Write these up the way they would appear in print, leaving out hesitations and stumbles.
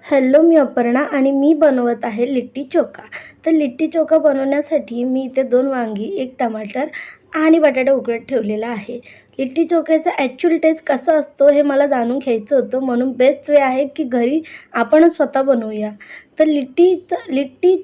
Hello, मी अपर्णा आणि मी बनवत आहे लिट्टी चोखा. तर लिट्टी चोखा बनवण्यासाठी मी इथे 2 वांगी, 1 टमाटर आणि बटाटा उकडत ठेवलेला आहे. लिट्टी चोख्याचा ॲक्चुअल टेस्ट कसा असतो हे मला जाणून घ्यायचं होतं, म्हणून बेस्ट वे आहे की घरी आपणच स्वतः बनवूया. तर लिट्टी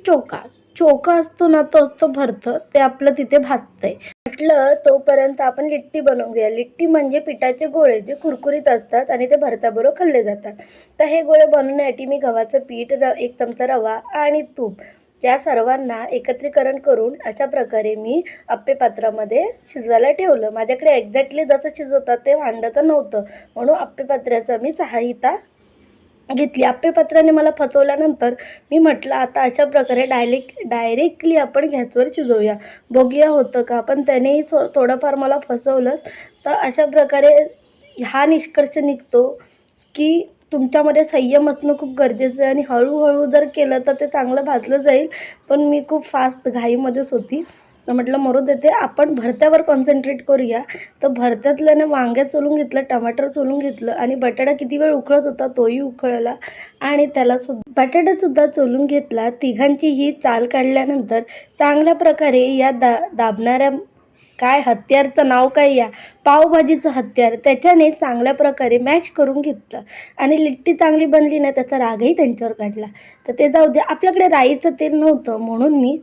चोखा असतो ना, तो असतो भरतं, ते आपलं तिथे भाजतंय. म्हटलं तोपर्यंत आपण लिट्टी बनवूया. लिट्टी म्हणजे पिठाचे गोळे जे कुरकुरीत असतात आणि ते भरताबरोबर खाल्ले जातात. तर हे गोळे बनवण्यासाठी मी गव्हाचं पीठ, 1 चमचा रवा आणि तूप या सर्वांना एकत्रीकरण करून अशा प्रकारे मी आप्पे पात्रामध्ये शिजवायला ठेवलं. माझ्याकडे एक्झॅक्टली जसं शिजवतात ते भांडं तर नव्हतं, म्हणून आप्पे पात्राचा मी सहाय्यता घेतली. आप्पे पात्राने मला फसवल्यानंतर मी म्हटलं आता अशा प्रकारे डायरेक्टली आपण गॅसवर शिजवूया, बघूया होतं का. पण त्यानेही थोडंफार मला फसवलंच. तर अशा प्रकारे हा निष्कर्ष निघतो की तुमच्यामध्ये संयम असणं खूप गरजेचं आहे आणि हळूहळू जर केलं तर ते चांगलं भाजलं जाईल. पण मी खूप फास्ट घाईमध्येच होती, तर म्हटलं मरू देते, आपण भरत्यावर कॉन्सन्ट्रेट करूया. तर भरत्यातल्याने वांग्या सोलून घेतलं, टमाटर सोलून घेतलं आणि बटाटा किती वेळ उकळत होता तोही उकळला आणि बटाटासुद्धा सोलून घेतला. तिघांची ही चाल काढल्यानंतर चांगल्या प्रकारे या दाबणाऱ्या काय हत्यारचं नाव काय, या पावभाजीचं हत्यार, त्याच्याने चांगल्या प्रकारे मॅश करून घेतलं आणि लिट्टी चांगली बनली ना, त्याचा रागही त्यांच्यावर काढला. तर ते जाऊ दे, आपल्याकडे राईचं तेल नव्हतं म्हणून मी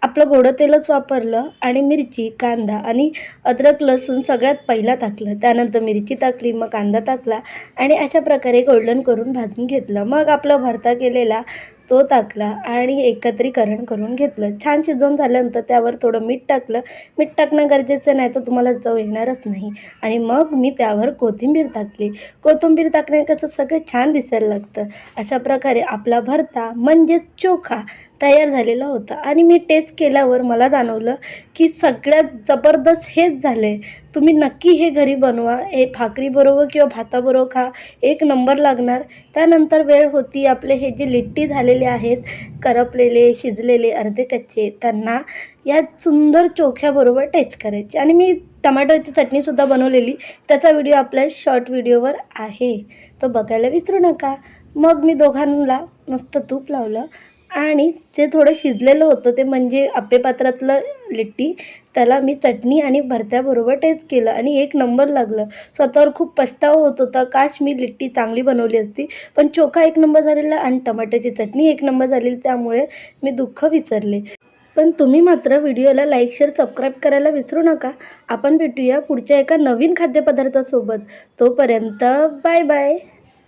आपलं गोडं तेलच वापरलं आणि मिरची, कांदा आणि अद्रक लसूण सगळ्यात पहिला टाकलं. त्यानंतर मिरची टाकली, मग कांदा टाकला आणि अशा प्रकारे गोल्डन करून भाजून घेतलं. मग आपला भरता केलेला तो टाकला आणि एकत्रीकरण करून घेतलं. छान शिजवून झाल्यानंतर त्यावर थोडं मीठ टाकलं. मीठ टाकणं गरजेचं नाही तर तुम्हाला चव येणारच नाही. आणि मग मी त्यावर कोथिंबीर टाकली. कोथिंबीर टाकण्याने कसं सगळं छान दिसायला लागतं. अशा प्रकारे आपला भरता म्हणजेच चोखा तयार झालेला होता आणि मी टेस्ट केल्यावर मला जाणवलं की सगळ्यात जबरदस्त हेच झालं आहे. तुम्ही नक्की हे घरी बनवा. हे भाकरीबरोबर किंवा भाताबरोबर खा, एक नंबर लागणार. त्यानंतर वेळ होती, आपले हे जे लिट्टी झालेले आहेत, करपलेले, शिजलेले, अर्धे कच्चे, त्यांना या सुंदर चोख्याबरोबर टेस्ट करायचे. आणि मी टमाटरची चटणीसुद्धा बनवलेली, त्याचा व्हिडिओ आपल्या शॉर्ट व्हिडिओवर आहे, तो बघायला विसरू नका. मग मी दोघांना मस्त तूप लावलं आणि जे थोडं शिजलेलं होतं ते म्हणजे आप्पे पात्रातलं लिट्टी, त्याला मी चटणी आणि भरत्याबरोबर टेस्ट केलं आणि एक नंबर लागलं. स्वतःवर खूप पछतावा होत होता, काश मी लिट्टी चांगली बनवली असती. पण चोखा एक नंबर झालेला आणि टमाट्याची चटणी एक नंबर झालेली, त्यामुळे मी दुःख विसरले. पण तुम्ही मात्र व्हिडिओला लाईक, शेअर, सबस्क्राईब करायला विसरू नका. आपण भेटूया पुढच्या एका नवीन खाद्यपदार्थासोबत. तोपर्यंत बाय बाय.